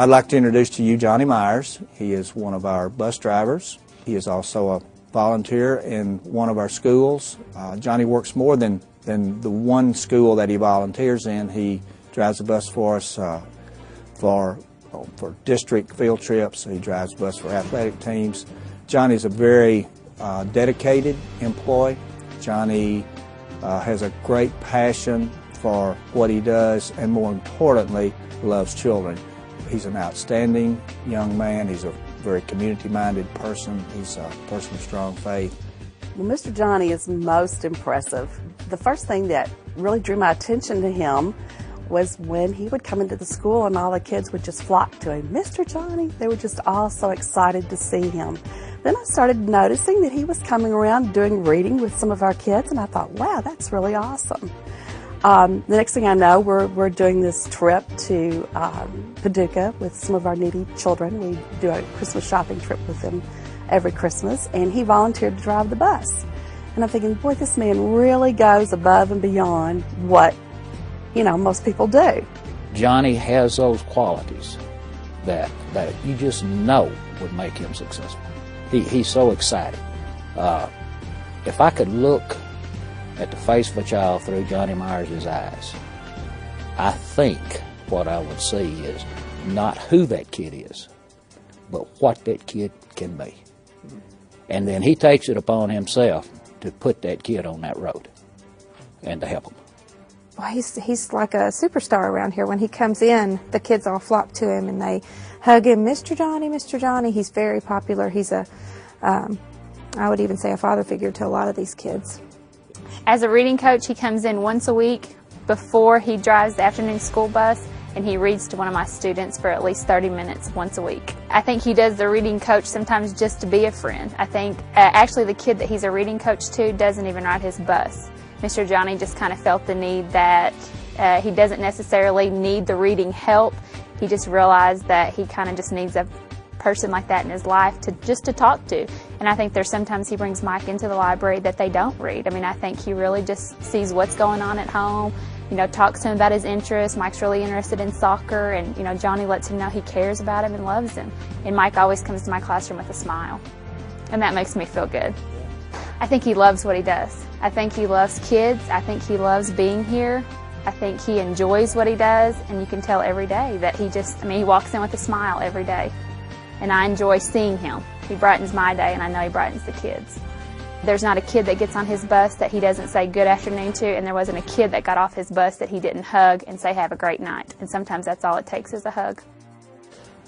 I'd like to introduce to you Johnny Myers. He is one of our bus drivers. He is also a volunteer in one of our schools. Johnny works more than the one school that he volunteers in. He drives a bus for us for district field trips. He drives a bus for athletic teams. Johnny's a very dedicated employee. Johnny has a great passion for what he does, and more importantly, loves children. He's an outstanding young man. He's a very community-minded person. He's a person of strong faith. Well, Mr. Johnny is most impressive. The first thing that really drew my attention to him was when he would come into the school and all the kids would just flock to him. Mr. Johnny, they were just all so excited to see him. Then I started noticing that he was coming around doing reading with some of our kids, and I thought, wow, that's really awesome. The next thing I know, we're doing this trip to Paducah with some of our needy children. We do a Christmas shopping trip with them every Christmas, and he volunteered to drive the bus. And I'm thinking, boy, this man really goes above and beyond what, most people do. Johnny has those qualities that you just know would make him successful. He's so excited. If I could look at the face of a child through Johnny Myers' eyes, I think what I would see is not who that kid is, but what that kid can be. And then he takes it upon himself to put that kid on that road and to help him. Well, he's like a superstar around here. When he comes in, the kids all flock to him and they hug him. Mr. Johnny, Mr. Johnny. He's very popular. He's I would even say a father figure to a lot of these kids. As a reading coach, he comes in once a week before he drives the afternoon school bus, and he reads to one of my students for at least 30 minutes once a week. I think he does the reading coach sometimes just to be a friend. I think actually the kid that he's a reading coach to doesn't even ride his bus. Mr. Johnny just kind of felt the need that he doesn't necessarily need the reading help. He just realized that he kind of just needs a person like that in his life to talk to. And I think there's sometimes he brings Mike into the library that they don't read. I mean, I think he really just sees what's going on at home, talks to him about his interests. Mike's really interested in soccer, and Johnny lets him know he cares about him and loves him. And Mike always comes to my classroom with a smile, and that makes me feel good. I think he loves what he does. I think he loves kids. I think he loves being here. I think he enjoys what he does, and you can tell every day that he walks in with a smile every day. And I enjoy seeing him. He brightens my day, and I know he brightens the kids. There's not a kid that gets on his bus that he doesn't say good afternoon to, and there wasn't a kid that got off his bus that he didn't hug and say have a great night. And sometimes that's all it takes is a hug.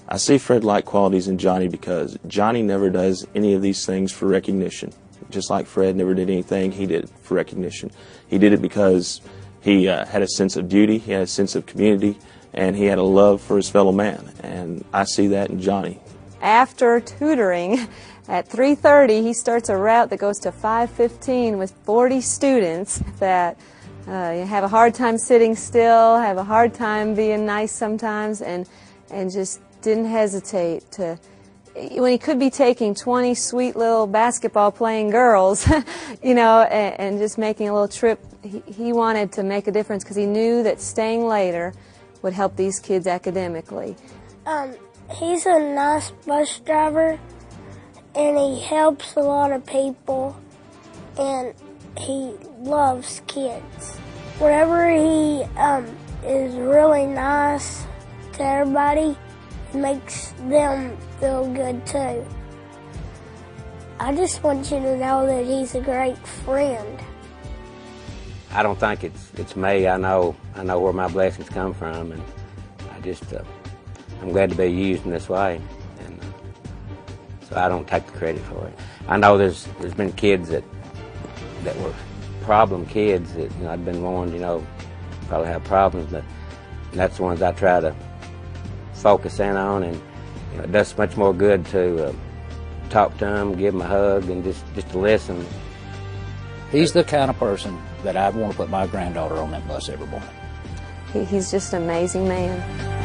I see Fred-like qualities in Johnny because Johnny never does any of these things for recognition. Just like Fred never did anything, he did it for recognition. He did it because he had a sense of duty, he had a sense of community, and he had a love for his fellow man. And I see that in Johnny. After tutoring, at 3:30, he starts a route that goes to 5:15 with 40 students that have a hard time sitting still, have a hard time being nice sometimes, and just didn't hesitate to, when he could be taking 20 sweet little basketball playing girls, and just making a little trip, he wanted to make a difference because he knew that staying later would help these kids academically. He's a nice bus driver, and he helps a lot of people, and he loves kids. Wherever he is really nice to everybody, it makes them feel good too. I just want you to know that he's a great friend. I don't think it's me. I know where my blessings come from, and I'm glad to be used in this way, and so I don't take the credit for it. I know there's been kids that were problem kids that I'd been warned, probably have problems, but that's the ones I try to focus in on, and it does much more good to talk to them, give them a hug, and just to listen. He's the kind of person that I'd want to put my granddaughter on that bus every morning. He's just an amazing man.